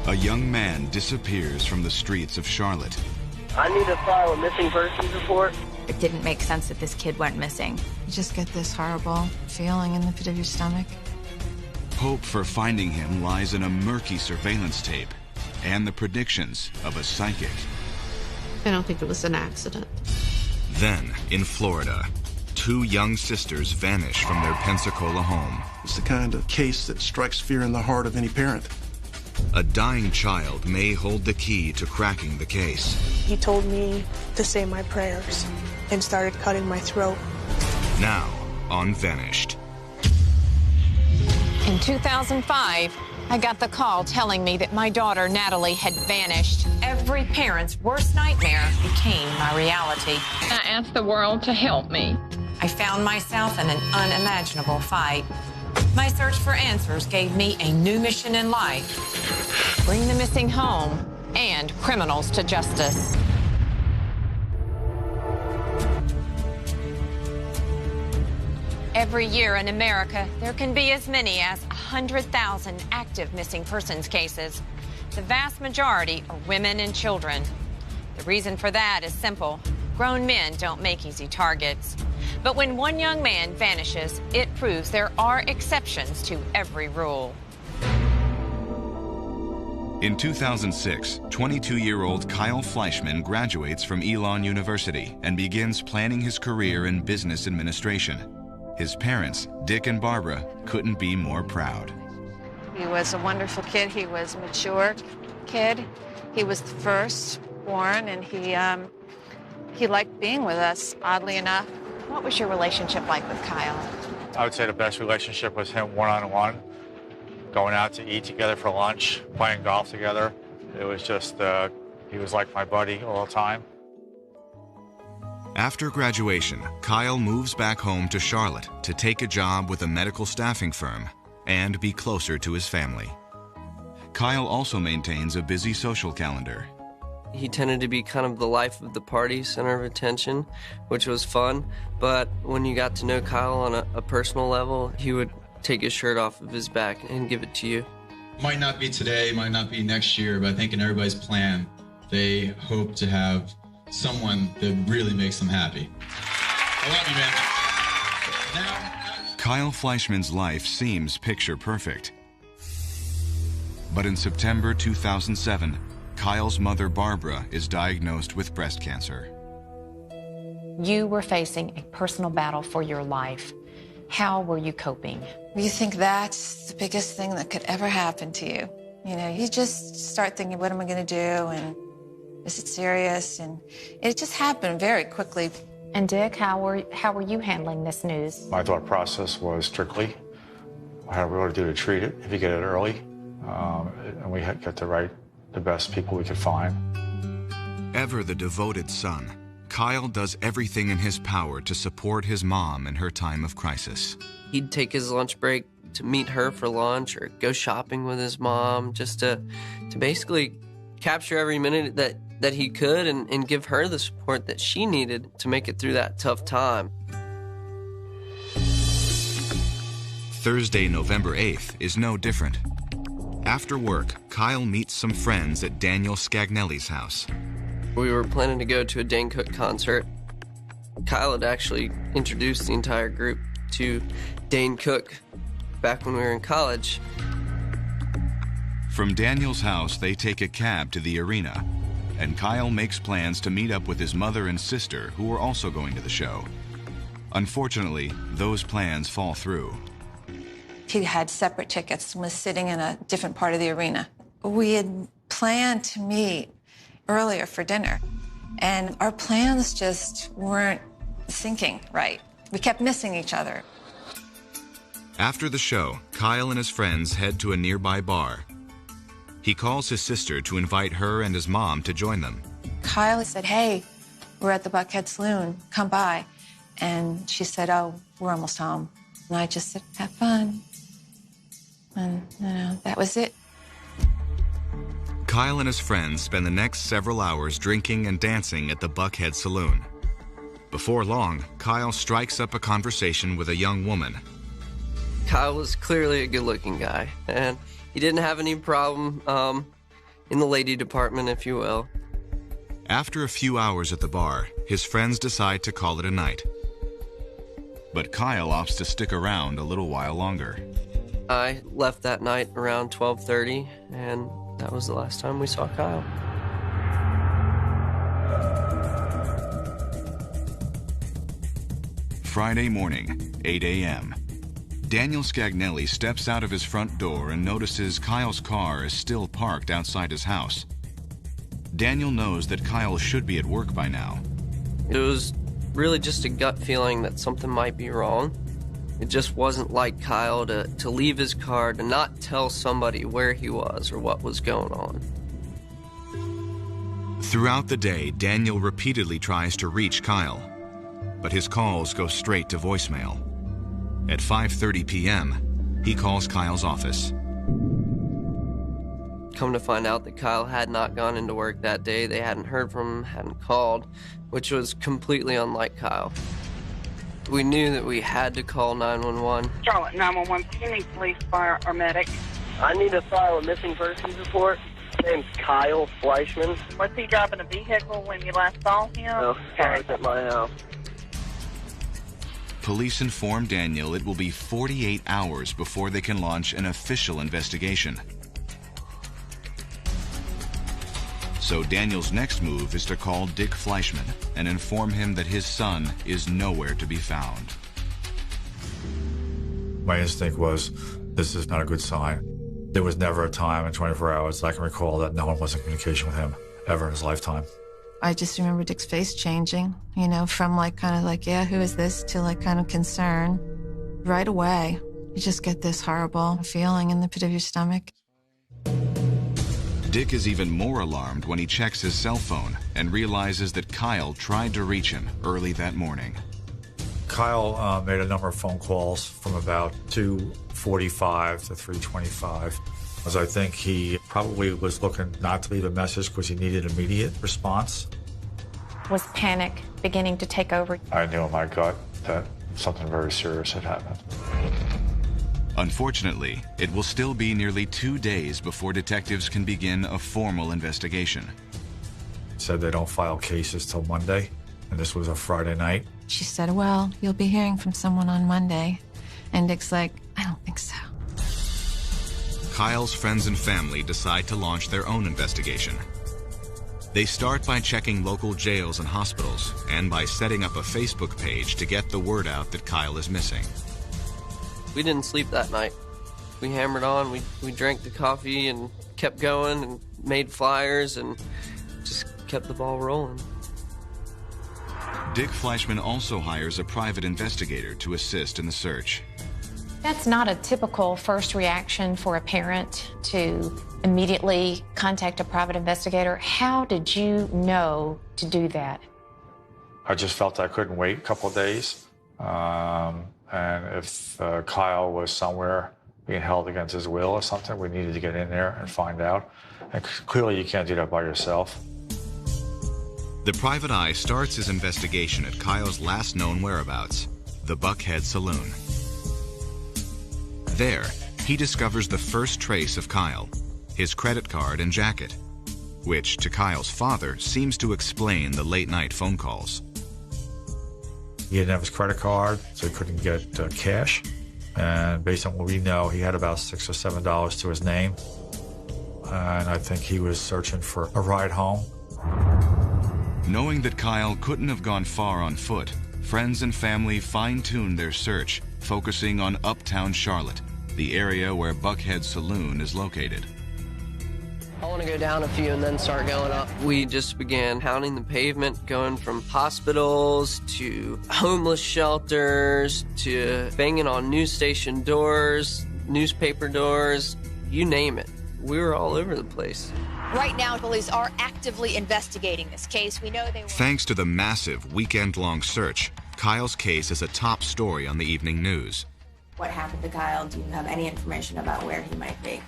A young man disappears from the streets of Charlotte. I need to file a missing persons report. It didn't make sense that this kid went missing. You just get this horrible feeling in the pit of your stomach. Hope for finding him lies in a murky surveillance tape and the predictions of a psychic. I don't think it was an accident. Then, in Florida, two young sisters vanish from their Pensacola home. It's the kind of case that strikes fear in the heart of any parent. A dying child may hold the key to cracking the case. He told me to say my prayers and started cutting my throat. Now, on Vanished. In 2005, I got the call telling me that my daughter, Natalie, had vanished. Every parent's worst nightmare became my reality. I asked the world to help me. I found myself in an unimaginable fight. My search for answers gave me a new mission in life: bring the missing home and criminals to justice. Every year in America, there can be as many as 100,000 active missing persons cases. The vast majority are women and children. The reason for that is simple. Grown men don't make easy targets. But when one young man vanishes, it proves there are exceptions to every rule. In 2006, 22-year-old Kyle Fleischmann graduates from Elon University and begins planning his career in business administration. His parents, Dick and Barbara, couldn't be more proud. He was a wonderful kid. He was a mature kid. He was the first born, and he liked being with us, oddly enough. What was your relationship like with Kyle? I would say the best relationship was him one-on-one, going out to eat together for lunch, playing golf together. It was just, he was like my buddy all the time. After graduation, Kyle moves back home to Charlotte to take a job with a medical staffing firm and be closer to his family. Kyle also maintains a busy social calendar. He tended to be kind of the life of the party, center of attention, which was fun. But when you got to know Kyle on a personal level, he would take his shirt off of his back and give it to you. Might not be today, might not be next year, but I think in everybody's plan, they hope to have someone that really makes them happy. I love you, man. Now, Kyle Fleischmann's life seems picture perfect. But in September 2007, Kyle's mother, Barbara, is diagnosed with breast cancer. You were facing a personal battle for your life. How were you coping? You think that's the biggest thing that could ever happen to you. You know, you just start thinking, what am I going to do? And is it serious? And it just happened very quickly. And Dick, how were you handling this news? My thought process was strictly, what are we going to do to treat it if you get it early? And we had get the best people we could find. Ever the devoted son, Kyle does everything in his power to support his mom in her time of crisis. He'd take his lunch break to meet her for lunch or go shopping with his mom, just to basically capture every minute that he could and give her the support that she needed to make it through that tough time. Thursday, November 8th is no different. After work, Kyle meets some friends at Daniel Scagnelli's house. We were planning to go to a Dane Cook concert. Kyle had actually introduced the entire group to Dane Cook back when we were in college. From Daniel's house, they take a cab to the arena, and Kyle makes plans to meet up with his mother and sister, who were also going to the show. Unfortunately, those plans fall through. He had separate tickets and was sitting in a different part of the arena. We had planned to meet earlier for dinner, and our plans just weren't syncing right. We kept missing each other. After the show, Kyle and his friends head to a nearby bar. He calls his sister to invite her and his mom to join them. Kyle said, hey, we're at the Buckhead Saloon, come by. And she said, oh, we're almost home. And I just said, have fun. And, you know, that was it. Kyle and his friends spend the next several hours drinking and dancing at the Buckhead Saloon. Before long, Kyle strikes up a conversation with a young woman. Kyle was clearly a good-looking guy, and he didn't have any problem in the lady department, if you will. After a few hours at the bar, his friends decide to call it a night. But Kyle opts to stick around a little while longer. I left that night around 12:30, and that was the last time we saw Kyle. Friday morning, 8 a.m. Daniel Scagnelli steps out of his front door and notices Kyle's car is still parked outside his house. Daniel knows that Kyle should be at work by now. It was really just a gut feeling that something might be wrong. It just wasn't like Kyle to leave his car, to not tell somebody where he was or what was going on. Throughout the day, Daniel repeatedly tries to reach Kyle, but his calls go straight to voicemail. At 5:30 p.m., he calls Kyle's office. Come to find out that Kyle had not gone into work that day. They hadn't heard from him, hadn't called, which was completely unlike Kyle. We knew that we had to call 911. Charlotte 911, you need police, fire, or medic. I need to file a missing persons report. His name's Kyle Fleischmann. Was he driving a vehicle when you last saw him? No, I was at my house. Police inform Daniel it will be 48 hours before they can launch an official investigation. So Daniel's next move is to call Dick Fleischmann and inform him that his son is nowhere to be found. My instinct was, this is not a good sign. There was never a time in 24 hours that I can recall that no one was in communication with him, ever in his lifetime. I just remember Dick's face changing, you know, from kind of yeah, who is this, to kind of concern. Right away, you just get this horrible feeling in the pit of your stomach. Dick is even more alarmed when he checks his cell phone and realizes that Kyle tried to reach him early that morning. Kyle made a number of phone calls from about 2:45 to 3:25. As I think he probably was looking not to leave a message because he needed immediate response. Was panic beginning to take over? I knew in my gut that something very serious had happened. Unfortunately, it will still be nearly 2 days before detectives can begin a formal investigation. Said they don't file cases till Monday, and this was a Friday night. She said, well, you'll be hearing from someone on Monday. And Dick's like, I don't think so. Kyle's friends and family decide to launch their own investigation. They start by checking local jails and hospitals, and by setting up a Facebook page to get the word out that Kyle is missing. We didn't sleep that night. We hammered on, we drank the coffee and kept going and made flyers and just kept the ball rolling. Dick Fleischmann also hires a private investigator to assist in the search. That's not a typical first reaction for a parent to immediately contact a private investigator. How did you know to do that? I just felt I couldn't wait a couple of days. And if Kyle was somewhere being held against his will or something, we needed to get in there and find out. And clearly you can't do that by yourself. The private eye starts his investigation at Kyle's last known whereabouts, the Buckhead Saloon. There, he discovers the first trace of Kyle, his credit card and jacket, which, to Kyle's father, seems to explain the late-night phone calls. He didn't have his credit card, so he couldn't get cash. And based on what we know, he had about $6 or $7 to his name. And I think he was searching for a ride home. Knowing that Kyle couldn't have gone far on foot, friends and family fine-tuned their search, focusing on uptown Charlotte, the area where Buckhead Saloon is located. I want to go down a few and then start going up. We just began pounding the pavement, going from hospitals to homeless shelters to banging on news station doors, newspaper doors, you name it. We were all over the place. Right now, police are actively investigating this case. We know they were... Thanks to the massive weekend-long search, Kyle's case is a top story on the evening news. What happened to Kyle? Do you have any information about where he might be?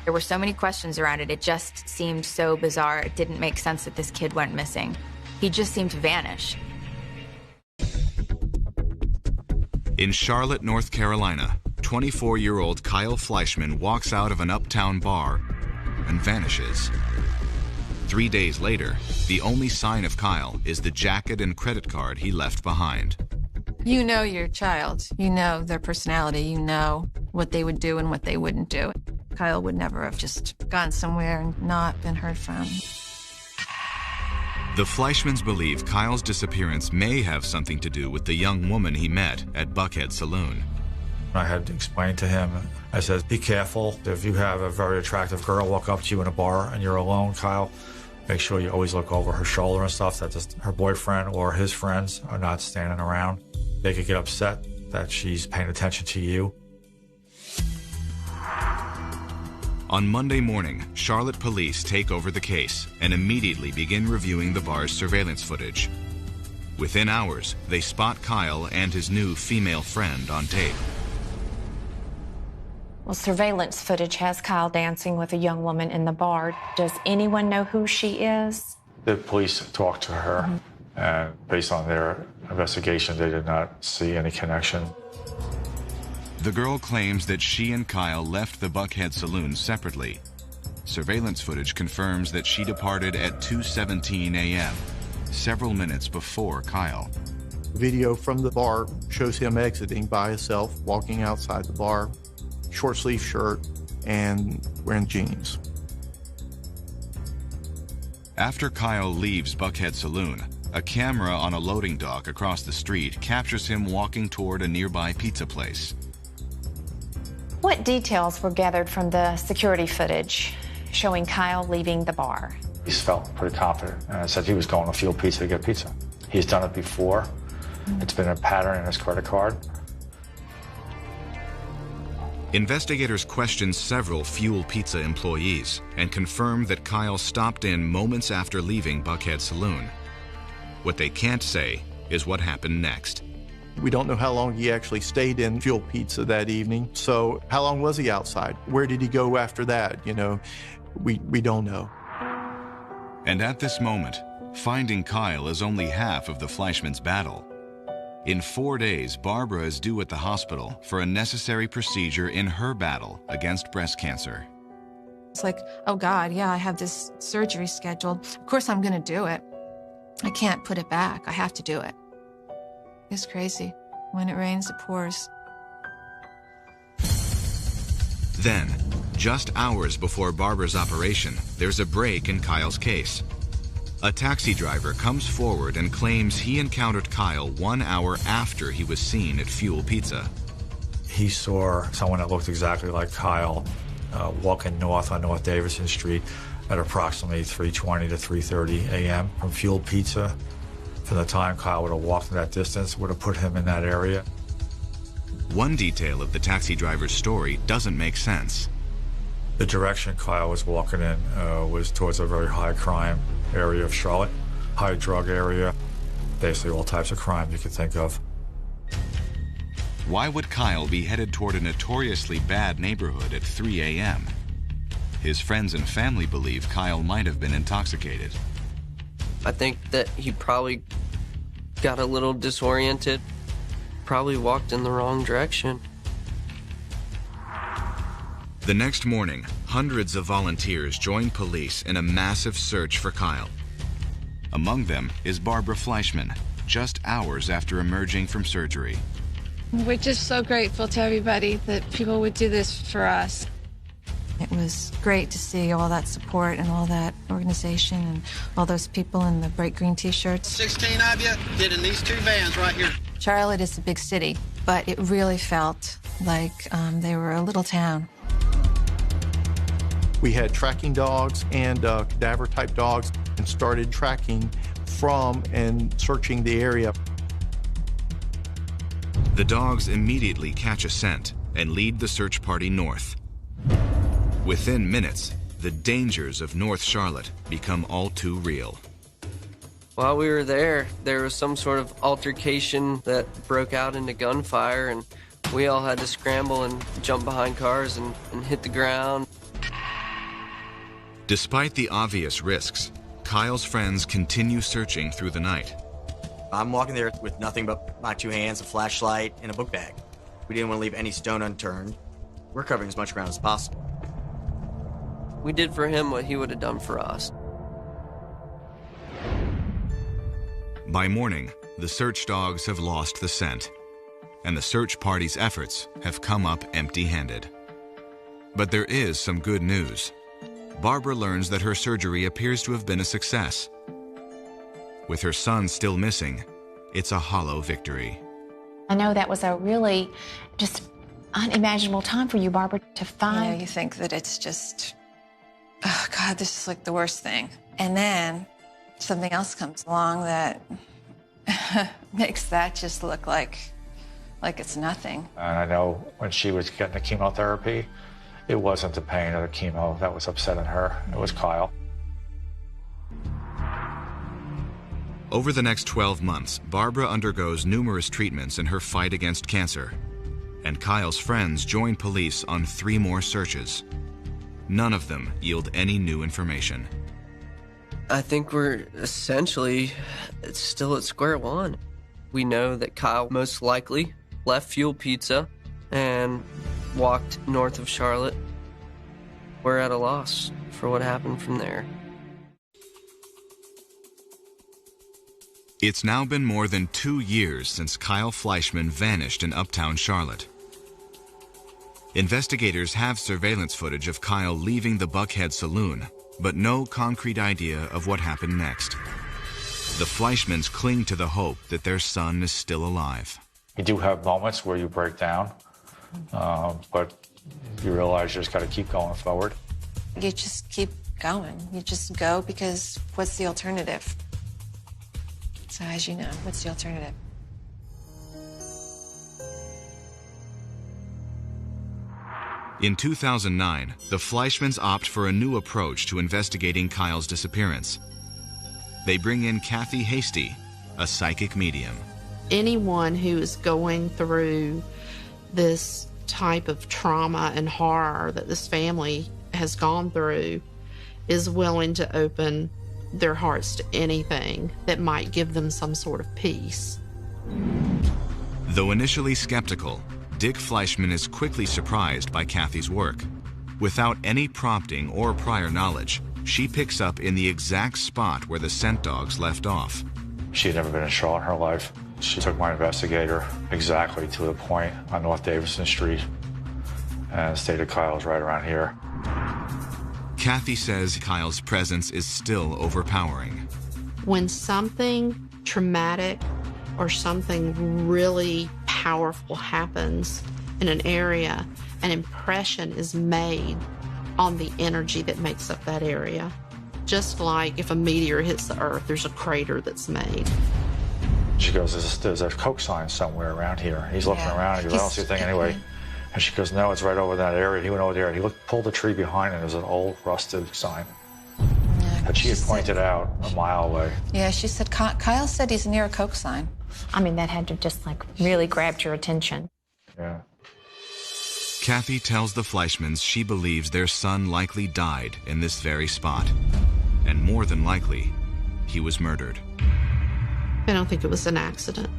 There were so many questions around it. It just seemed so bizarre. It didn't make sense that this kid went missing. He just seemed to vanish. In Charlotte, North Carolina, 24-year-old Kyle Fleischmann walks out of an uptown bar and vanishes. 3 days later, the only sign of Kyle is the jacket and credit card he left behind. You know your child. You know their personality. You know what they would do and what they wouldn't do. Kyle would never have just gone somewhere and not been heard from. The Fleischmans believe Kyle's disappearance may have something to do with the young woman he met at Buckhead Saloon. I had to explain to him, I said, be careful. If you have a very attractive girl walk up to you in a bar and you're alone, Kyle, make sure you always look over her shoulder and stuff, that just her boyfriend or his friends are not standing around. They could get upset that she's paying attention to you. On Monday morning, Charlotte police take over the case and immediately begin reviewing the bar's surveillance footage. Within hours, they spot Kyle and his new female friend on tape. Well, surveillance footage has Kyle dancing with a young woman in the bar. Does anyone know who she is? The police talked to her, and based on their investigation, they did not see any connection. The girl claims that she and Kyle left the Buckhead Saloon separately. Surveillance footage confirms that she departed at 2:17 a.m., several minutes before Kyle. Video from the bar shows him exiting by himself, walking outside the bar, short sleeve shirt, and wearing jeans. After Kyle leaves Buckhead Saloon, a camera on a loading dock across the street captures him walking toward a nearby pizza place. What details were gathered from the security footage showing Kyle leaving the bar? He felt pretty confident and said he was going to Fuel Pizza to get pizza. He's done it before. It's been a pattern in his credit card. Investigators questioned several Fuel Pizza employees and confirmed that Kyle stopped in moments after leaving Buckhead Saloon. What they can't say is what happened next. We don't know how long he actually stayed in Fuel Pizza that evening. So how long was he outside? Where did he go after that? You know, we don't know. And at this moment, finding Kyle is only half of the Fleischmans' battle. In 4 days, Barbara is due at the hospital for a necessary procedure in her battle against breast cancer. It's like, oh God, yeah, I have this surgery scheduled. Of course I'm gonna do it. I can't put it back. I have to do it. It's crazy. When it rains, it pours. Then, just hours before Barbara's operation, there's a break in Kyle's case. A taxi driver comes forward and claims he encountered Kyle 1 hour after he was seen at Fuel Pizza. He saw someone that looked exactly like Kyle walking north on North Davison Street at approximately 3:20 to 3:30 a.m. from Fuel Pizza. From the time Kyle would have walked that distance, would have put him in that area. One detail of the taxi driver's story doesn't make sense. The direction Kyle was walking in was towards a very high crime area of Charlotte, high drug area, basically all types of crime you could think of. Why would Kyle be headed toward a notoriously bad neighborhood at 3 a.m.? His friends and family believe Kyle might have been intoxicated. I think that he probably got a little disoriented, probably walked in the wrong direction. The next morning, hundreds of volunteers join police in a massive search for Kyle. Among them is Barbara Fleischmann, just hours after emerging from surgery. We're just so grateful to everybody that people would do this for us. It was great to see all that support and all that organization and all those people in the bright green t-shirts. 16 of you get in these 2 vans right here. Charlotte is a big city, but it really felt like they were a little town. We had tracking dogs and cadaver-type dogs and started tracking from and searching the area. The dogs immediately catch a scent and lead the search party north. Within minutes, the dangers of North Charlotte become all too real. While we were there was some sort of altercation that broke out into gunfire, and we all had to scramble and jump behind cars and hit the ground. Despite the obvious risks, Kyle's friends continue searching through the night. I'm walking there with nothing but my 2 hands, a flashlight, and a book bag. We didn't want to leave any stone unturned. We're covering as much ground as possible. We did for him what he would have done for us. By morning, the search dogs have lost the scent, and the search party's efforts have come up empty-handed. But there is some good news. Barbara learns that her surgery appears to have been a success. With her son still missing, it's a hollow victory. I know that was a really just unimaginable time for you, Barbara, to find. You know, you think that it's just, oh God, this is like the worst thing. And then something else comes along that makes that just look like it's nothing. And I know when she was getting the chemotherapy, it wasn't the pain of the chemo that was upsetting her. It was Kyle. Over the next 12 months, Barbara undergoes numerous treatments in her fight against cancer. And Kyle's friends join police on 3 more searches. None of them yield any new information. I think we're essentially still at square one. We know that Kyle most likely left Fuel Pizza and walked north of Charlotte. We're at a loss for what happened from there. It's now been more than 2 years since Kyle Fleischmann vanished in uptown Charlotte. Investigators have surveillance footage of Kyle leaving the Buckhead Saloon, but no concrete idea of what happened next. The Fleischmanns cling to the hope that their son is still alive. You do have moments where you break down, but you realize you just got to keep going forward. You just keep going. You just go because what's the alternative? So as you know, what's the alternative? In 2009, the Fleischmanns opt for a new approach to investigating Kyle's disappearance. They bring in Kathy Hasty, a psychic medium. Anyone who is going through this type of trauma and horror that this family has gone through is willing to open their hearts to anything that might give them some sort of peace. Though initially skeptical, Dick Fleischmann is quickly surprised by Kathy's work. Without any prompting or prior knowledge, she picks up in the exact spot where the scent dogs left off. She had never been in Charlotte in her life. She took my investigator exactly to the point on North Davidson Street and stated Kyle's right around here. Kathy says Kyle's presence is still overpowering. When something traumatic or something really powerful happens in an area, an impression is made on the energy that makes up that area. Just like if a meteor hits the earth, there's a crater that's made. She goes, there's a Coke sign somewhere around here. He's looking around and he goes, I don't see a thing anyway. And she goes, no, it's right over that area. He went over there and he pulled the tree behind it. There's an old rusted sign that she had pointed out a mile away. Yeah, she said, Kyle said he's near a Coke sign. I mean, that had to just like really grabbed your attention. Yeah. Kathy tells the Fleischmanns she believes their son likely died in this very spot. And more than likely, he was murdered. I don't think it was an accident.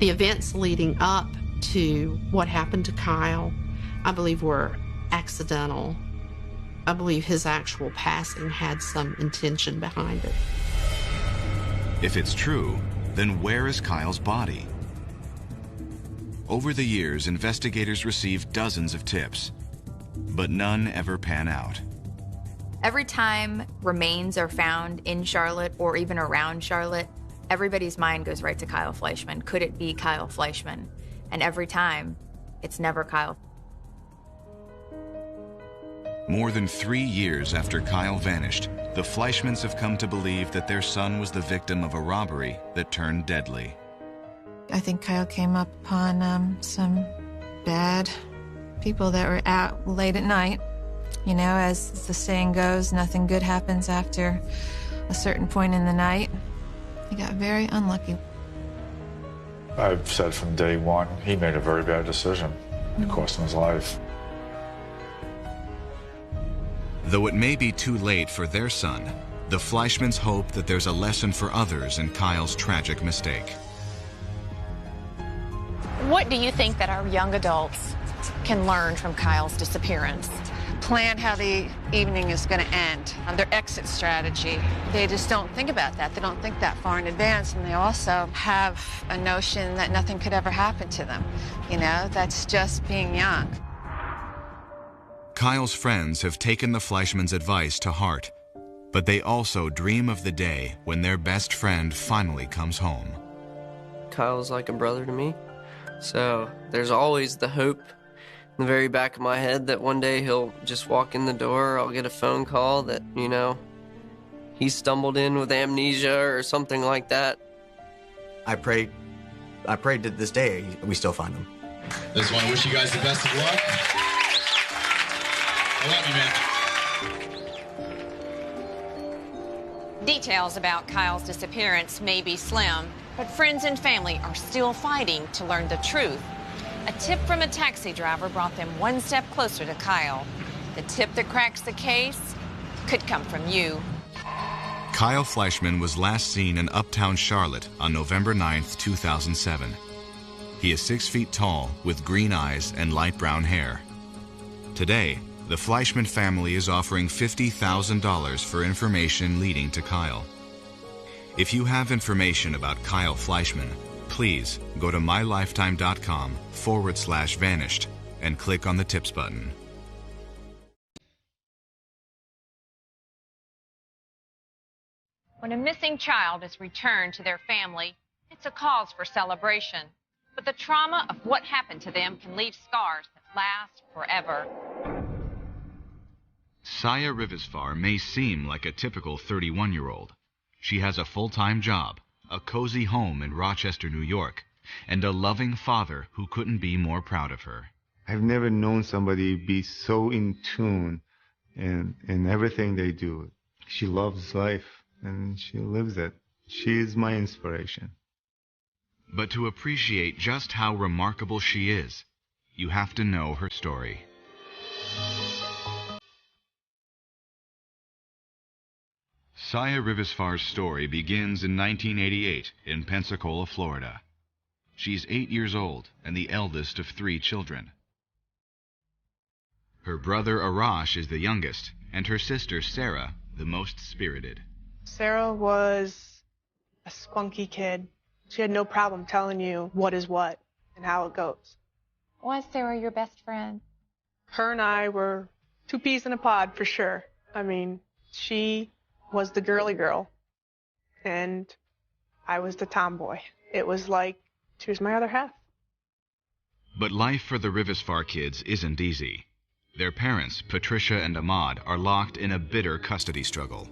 The events leading up to what happened to Kyle, I believe were accidental. I believe his actual passing had some intention behind it. If it's true, then where is Kyle's body? Over the years, investigators received dozens of tips, but none ever pan out. Every time remains are found in Charlotte or even around Charlotte, everybody's mind goes right to Kyle Fleischmann. Could it be Kyle Fleischmann? And every time, it's never Kyle. More than 3 years after Kyle vanished, the Fleischmanns have come to believe that their son was the victim of a robbery that turned deadly. I think Kyle came up upon some bad people that were out late at night. You know, as the saying goes, nothing good happens after a certain point in the night. He got very unlucky. I've said from day one, he made a very bad decision. It cost him his life. Though it may be too late for their son, the Fleischmanns hope that there's a lesson for others in Kyle's tragic mistake. What do you think that our young adults can learn from Kyle's disappearance? plan how the evening is going to end, their exit strategy. They just don't think about that. They don't think that far in advance, and they also have a notion that nothing could ever happen to them. You know, that's just being young. Kyle's friends have taken the Fleischmann's advice to heart, but they also dream of the day when their best friend finally comes home. Kyle's like a brother to me, so there's always the hope in the very back of my head that one day he'll just walk in the door, I'll get a phone call that, you know, he stumbled in with amnesia or something like that. I prayed that this day we still find him. I just want to wish you guys the best of luck. I love you, man. Details about Kyle's disappearance may be slim, but friends and family are still fighting to learn the truth. A tip from a taxi driver brought them one step closer to Kyle. The tip that cracks the case could come from you. Kyle Fleischmann was last seen in uptown Charlotte on November 9th, 2007. He is 6 feet tall with green eyes and light brown hair. Today, the Fleischmann family is offering $50,000 for information leading to Kyle. If you have information about Kyle Fleischmann, please go to mylifetime.com/vanished and click on the tips button. When a missing child is returned to their family, it's a cause for celebration. But the trauma of what happened to them can leave scars that last forever. Saya Rivazfar may seem like a typical 31-year-old. She has a full-time job, a cozy home in Rochester, New York, and a loving father who couldn't be more proud of her. I've never known somebody be so in tune in everything they do. She loves life, and she lives it. She is my inspiration. But to appreciate just how remarkable she is, you have to know her story. Saya Rivazfar's story begins in 1988 in Pensacola, Florida. She's 8 years old and the eldest of 3 children. Her brother Arash is the youngest, and her sister Sarah the most spirited. Sarah was a spunky kid. She had no problem telling you what is what and how it goes. Was Sarah your best friend? Her and I were 2 peas in a pod for sure. I mean, she was the girly girl, and I was the tomboy. It was like, she was my other half. But life for the Rivazfar kids isn't easy. Their parents, Patricia and Ahmad, are locked in a bitter custody struggle.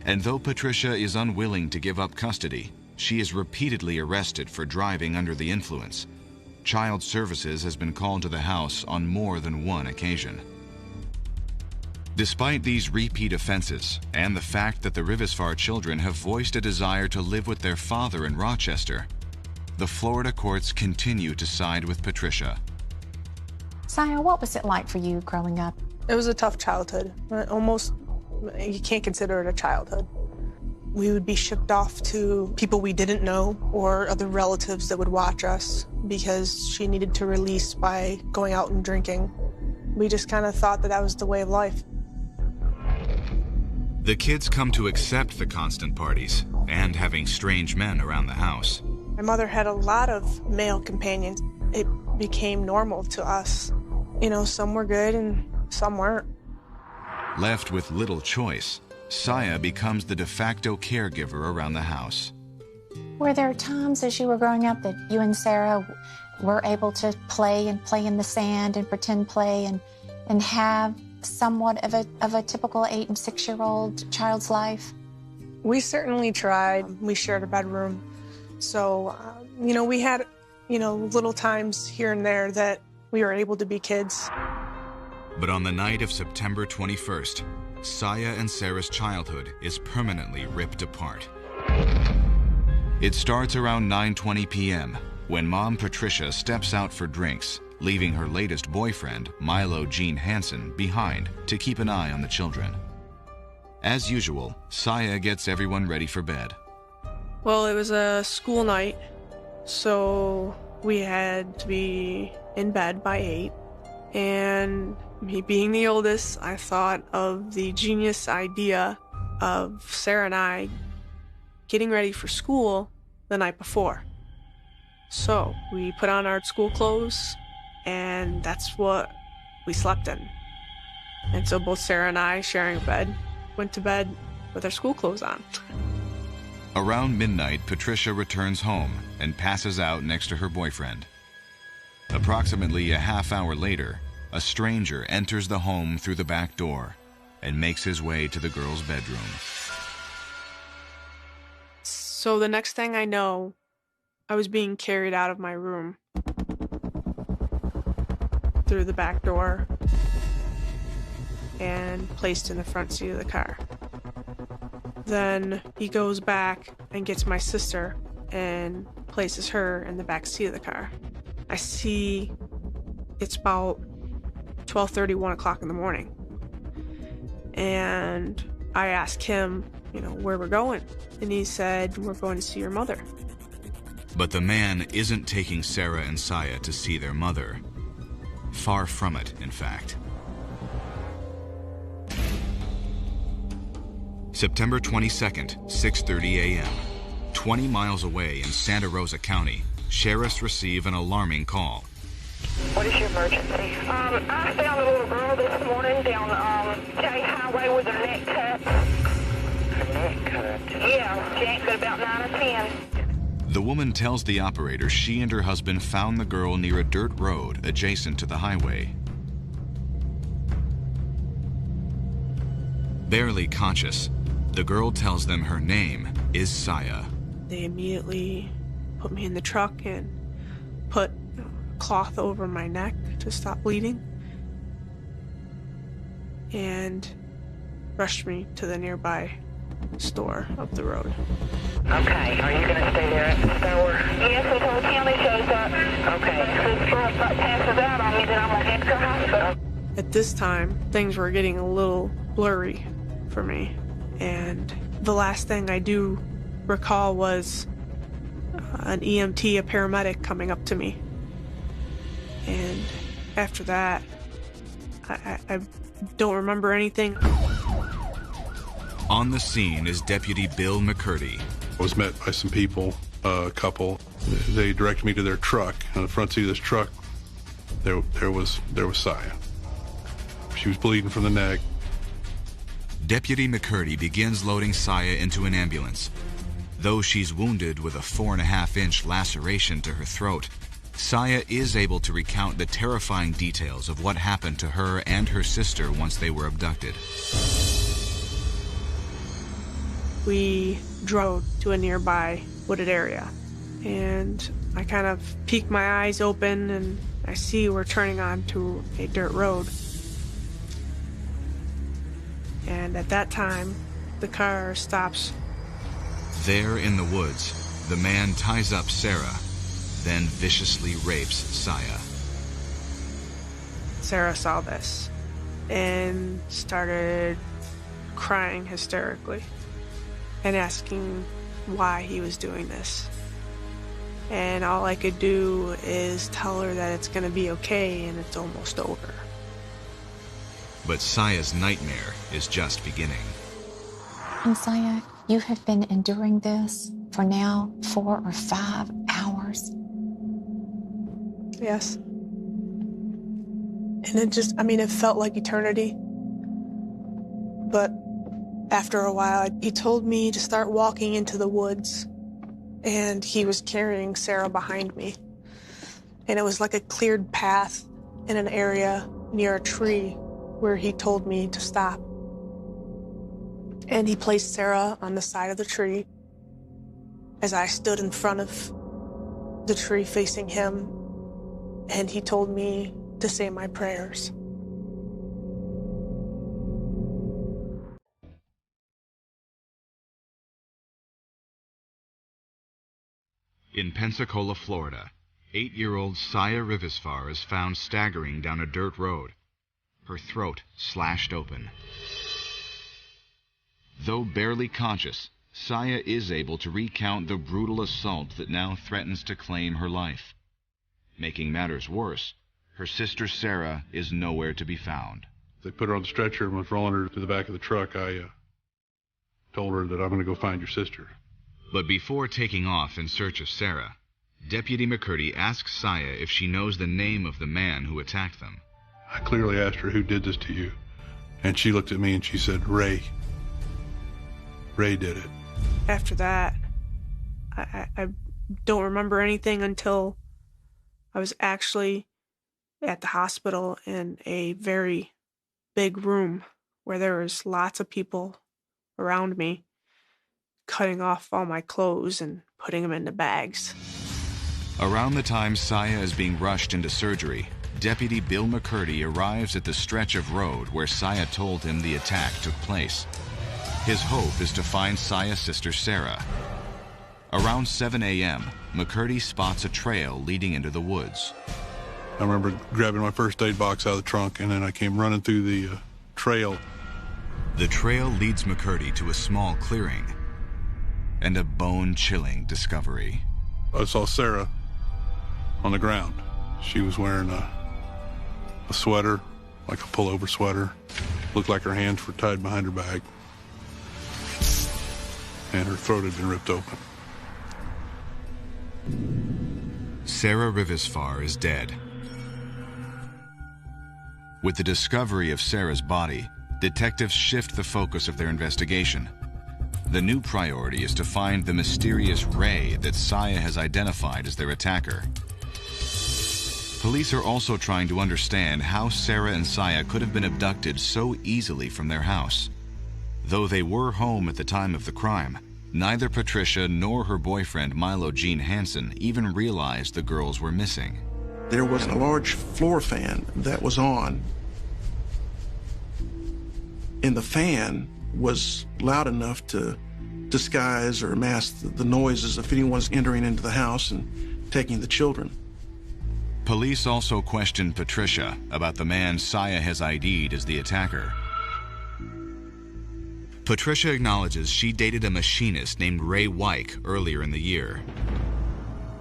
And though Patricia is unwilling to give up custody, she is repeatedly arrested for driving under the influence. Child Services has been called to the house on more than one occasion. Despite these repeat offenses and the fact that the Rivazfar children have voiced a desire to live with their father in Rochester, the Florida courts continue to side with Patricia. Saya, what was it like for you growing up? It was a tough childhood. Almost, you can't consider it a childhood. We would be shipped off to people we didn't know or other relatives that would watch us because she needed to release by going out and drinking. We just kind of thought that that was the way of life. The kids come to accept the constant parties and having strange men around the house. My mother had a lot of male companions. It became normal to us. You know, some were good and some weren't. Left with little choice, Saya becomes the de facto caregiver around the house. Were there times as you were growing up that you and Sarah were able to play in the sand and pretend play and have somewhat of a typical 8 and 6-year-old child's life? We certainly tried. We shared a bedroom. So, you know, we had, you know, little times here and there that we were able to be kids. But on the night of September 21st, Saya and Sarah's childhood is permanently ripped apart. It starts around 9:20 p.m. when Mom Patricia steps out for drinks, leaving her latest boyfriend, Milo Gene Hansen, behind to keep an eye on the children. As usual, Saya gets everyone ready for bed. Well, it was a school night, so we had to be in bed by 8. And Me being the oldest, I thought of the genius idea of Sarah and I getting ready for school the night before. So we put on our school clothes, and that's what we slept in. And so both Sarah and I, sharing a bed, went to bed with our school clothes on. Around midnight, Patricia returns home and passes out next to her boyfriend. Approximately a half hour later, a stranger enters the home through the back door and makes his way to the girl's bedroom. So the next thing I know, I was being carried out of my room through the back door and placed in the front seat of the car. Then he goes back and gets my sister and places her in the back seat of the car. I see it's about 12:30, 1 o'clock in the morning. And I asked him, where we're going. And he said, we're going to see your mother. But the man isn't taking Sarah and Saya to see their mother. Far from it, in fact. September 22nd, 6:30 a.m. 20 miles away in Santa Rosa County, sheriffs receive an alarming call. What is your emergency? I found a little girl this morning down K Highway with her neck cut. Her neck cut? Yeah, she ain't got about 9 or 10. The woman tells the operator she and her husband found the girl near a dirt road adjacent to the highway. Barely conscious, the girl tells them her name is Saya. They immediately put me in the truck and put cloth over my neck to stop bleeding and rushed me to the nearby store up the road. Okay, are you going to stay there at the store? Yes, until the county shows up. Okay. If the store passes out on me, then I'm going to head to the hospital. At this time, things were getting a little blurry for me, and the last thing I do recall was an EMT, a paramedic, coming up to me. And after that, I don't remember anything. On the scene is Deputy Bill McCurdy. I was met by some people, a couple. They directed me to their truck. On the front seat of this truck, there was Saya. She was bleeding from the neck. Deputy McCurdy begins loading Saya into an ambulance. Though she's wounded with a 4.5-inch laceration to her throat, Saya is able to recount the terrifying details of what happened to her and her sister once they were abducted. We drove to a nearby wooded area, and I kind of peeked my eyes open, and I see we're turning onto a dirt road. And at that time, the car stops. There in the woods, the man ties up Sarah, then viciously rapes Saya. Sarah saw this and started crying hysterically and asking why he was doing this. And all I could do is tell her that it's going to be okay and it's almost over. But Saya's nightmare is just beginning. And Saya, you have been enduring this for now 4 or 5 hours. Yes. And it felt like eternity. But after a while, he told me to start walking into the woods. And he was carrying Sarah behind me. And it was like a cleared path in an area near a tree where he told me to stop. And he placed Sarah on the side of the tree as I stood in front of the tree facing him, and he told me to say my prayers. In Pensacola, Florida, 8-year-old Saya Rivazfar is found staggering down a dirt road, her throat slashed open. Though barely conscious, Saya is able to recount the brutal assault that now threatens to claim her life. Making matters worse, her sister Sarah is nowhere to be found. They put her on the stretcher and was rolling her to the back of the truck. I told her that I'm going to go find your sister. But before taking off in search of Sarah, Deputy McCurdy asks Saya if she knows the name of the man who attacked them. I clearly asked her, who did this to you? And she looked at me and she said, Ray. Ray did it. After that, I don't remember anything until I was actually at the hospital in a very big room where there was lots of people around me, cutting off all my clothes and putting them into bags. Around the time Saya is being rushed into surgery, Deputy Bill McCurdy arrives at the stretch of road where Saya told him the attack took place. His hope is to find Saya's sister Sarah. Around 7 a.m., McCurdy spots a trail leading into the woods. I remember grabbing my first aid box out of the trunk, and then I came running through the trail. The trail leads McCurdy to a small clearing and a bone-chilling discovery. I saw Sarah on the ground. She was wearing a sweater, like a pullover sweater. Looked like her hands were tied behind her back. And her throat had been ripped open. Sarah Rivazfar is dead. With the discovery of Sarah's body, detectives shift the focus of their investigation. The new priority is to find the mysterious Ray that Saya has identified as their attacker. Police are also trying to understand how Sarah and Saya could have been abducted so easily from their house. Though they were home at the time of the crime, neither Patricia nor her boyfriend Milo Gene Hansen even realized the girls were missing. There was a large floor fan that was on, and the fan was loud enough to disguise or mask the noises if anyone's entering into the house and taking the children. Police also questioned Patricia about the man Saya has ID'd as the attacker. Patricia acknowledges she dated a machinist named Ray Wyke earlier in the year.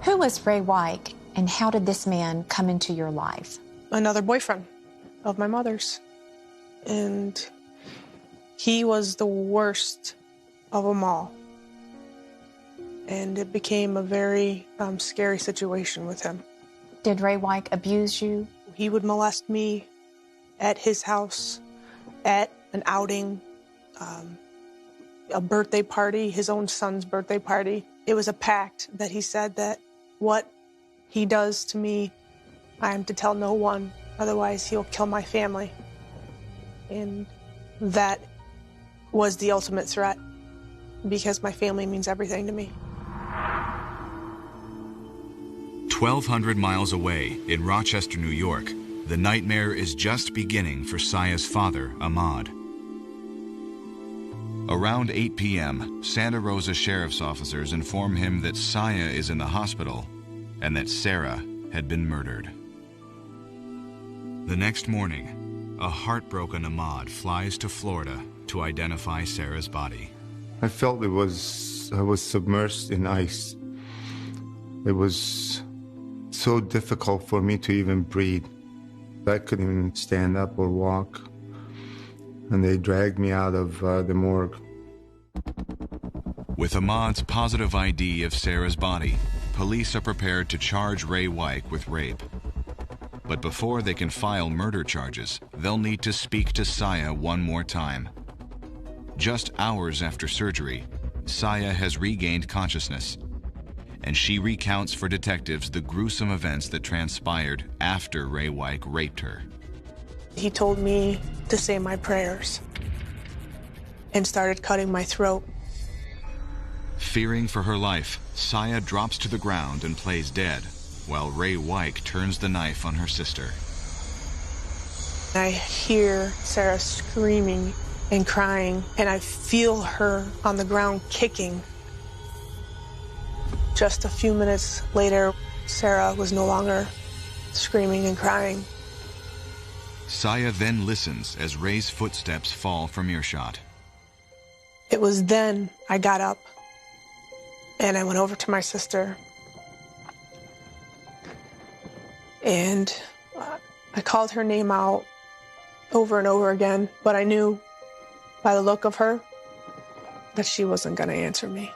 Who was Ray Wyke, and how did this man come into your life? Another boyfriend of my mother's. And he was the worst of them all. And it became a very scary situation with him. Did Ray Wyke abuse you? He would molest me at his house, at an outing, a birthday party, his own son's birthday party. It was a pact that he said that what he does to me, I am to tell no one, otherwise he'll kill my family. And that was the ultimate threat, because my family means everything to me. 1,200 miles away in Rochester, New York, the nightmare is just beginning for Saya's father, Ahmad. Around 8 p.m., Santa Rosa sheriff's officers inform him that Saya is in the hospital and that Sarah had been murdered. The next morning, a heartbroken Ahmad flies to Florida to identify Sarah's body. I felt I was submerged in ice. It was so difficult for me to even breathe. I couldn't even stand up or walk. And they dragged me out of the morgue. With Ahmad's positive ID of Sarah's body, police are prepared to charge Ray Wyke with rape. But before they can file murder charges, they'll need to speak to Saya one more time. Just hours after surgery, Saya has regained consciousness, and she recounts for detectives the gruesome events that transpired after Ray Wyke raped her. He told me to say my prayers and started cutting my throat. Fearing for her life, Saya drops to the ground and plays dead, while Ray Wyke turns the knife on her sister. I hear Sarah screaming and crying, and I feel her on the ground kicking. Just a few minutes later, Sarah was no longer screaming and crying. Saya then listens as Ray's footsteps fall from earshot. It was then I got up and I went over to my sister, and I called her name out over and over again, but I knew by the look of her that she wasn't going to answer me.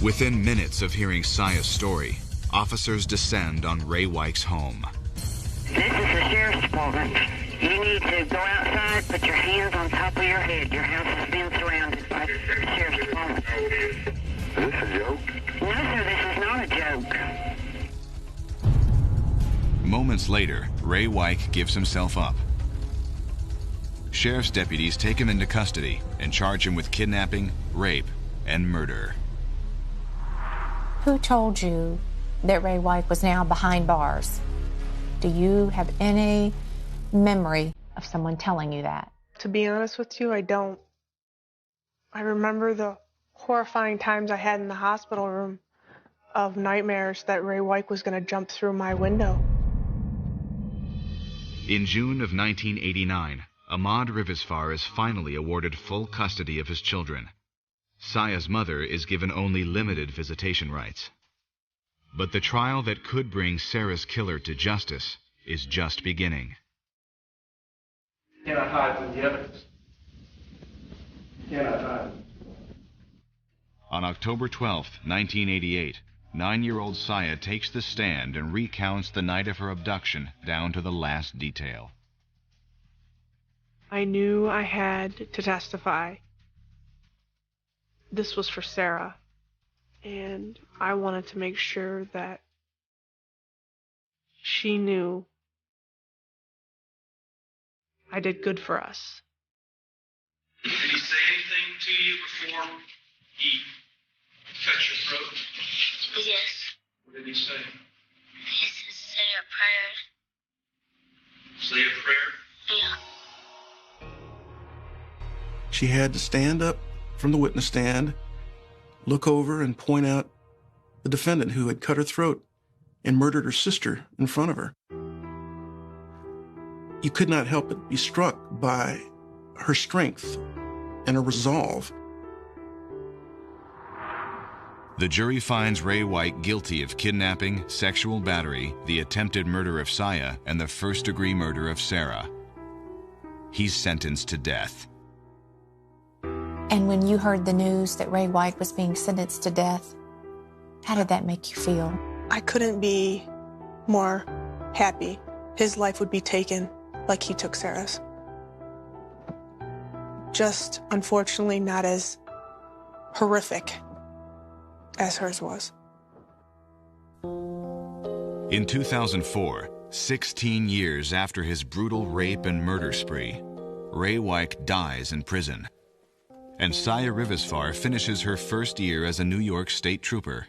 Within minutes of hearing Saya's story, officers descend on Ray Weich's home. This is the Sheriff's Department. You need to go outside, put your hands on top of your head. Your house has been surrounded by the Sheriff's Department. Is this a joke? No, sir, this is not a joke. Moments later, Ray Weich gives himself up. Sheriff's deputies take him into custody and charge him with kidnapping, rape, and murder. Who told you that Ray Weich was now behind bars? Do you have any memory of someone telling you that? To be honest with you, I don't. I remember the horrifying times I had in the hospital room of nightmares that Ray Weich was going to jump through my window. In June of 1989, Ahmad Rivazfar is finally awarded full custody of his children. Saya's mother is given only limited visitation rights. But the trial that could bring Sarah's killer to justice is just beginning. You cannot hide from the evidence. You cannot hide. On October 12, 1988, 9-year-old Saya takes the stand and recounts the night of her abduction down to the last detail. I knew I had to testify. This was for Sarah, and I wanted to make sure that she knew I did good for us. Did he say anything to you before he cut your throat? Yes. What did he say? He said, say a prayer. Say a prayer? Yeah. She had to stand up from the witness stand, look over and point out the defendant who had cut her throat and murdered her sister in front of her. You could not help but be struck by her strength and her resolve. The jury finds Ray Weich guilty of kidnapping, sexual battery, the attempted murder of Saya, and the first-degree murder of Sarah. He's sentenced to death. And when you heard the news that Ray Weich was being sentenced to death, how did that make you feel? I couldn't be more happy. His life would be taken like he took Sarah's. Just, unfortunately, not as horrific as hers was. In 2004, 16 years after his brutal rape and murder spree, Ray Weich dies in prison. And Saya Rivazfar finishes her first year as a New York State Trooper.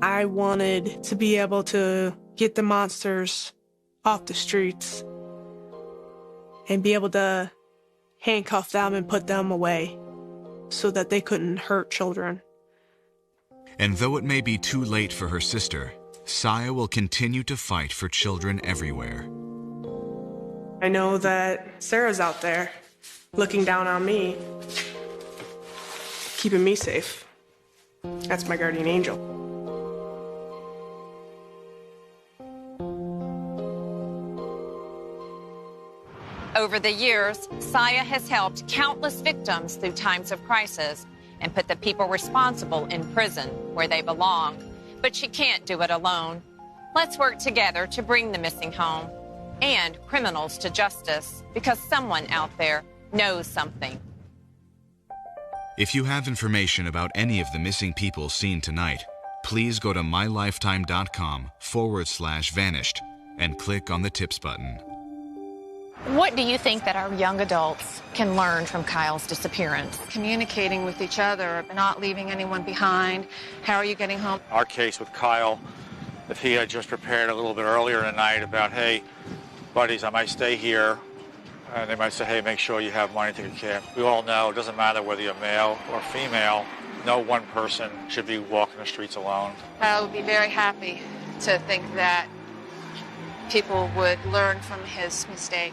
I wanted to be able to get the monsters off the streets and be able to handcuff them and put them away so that they couldn't hurt children. And though it may be too late for her sister, Saya will continue to fight for children everywhere. I know that Sarah's out there looking down on me, keeping me safe. That's my guardian angel. Over the years, Saya has helped countless victims through times of crisis and put the people responsible in prison where they belong. But she can't do it alone. Let's work together to bring the missing home and criminals to justice, because someone out there knows something. If you have information about any of the missing people seen tonight, please go to mylifetime.com/vanished and click on the tips button. What do you think that our young adults can learn from Kyle's disappearance? Communicating with each other, not leaving anyone behind. How are you getting home? Our case with Kyle, if he had just prepared a little bit earlier tonight about, hey, buddies, I might stay here, and they might say, hey, make sure you have money to get care. We all know it doesn't matter whether you're male or female, no one person should be walking the streets alone. I would be very happy to think that people would learn from his mistake.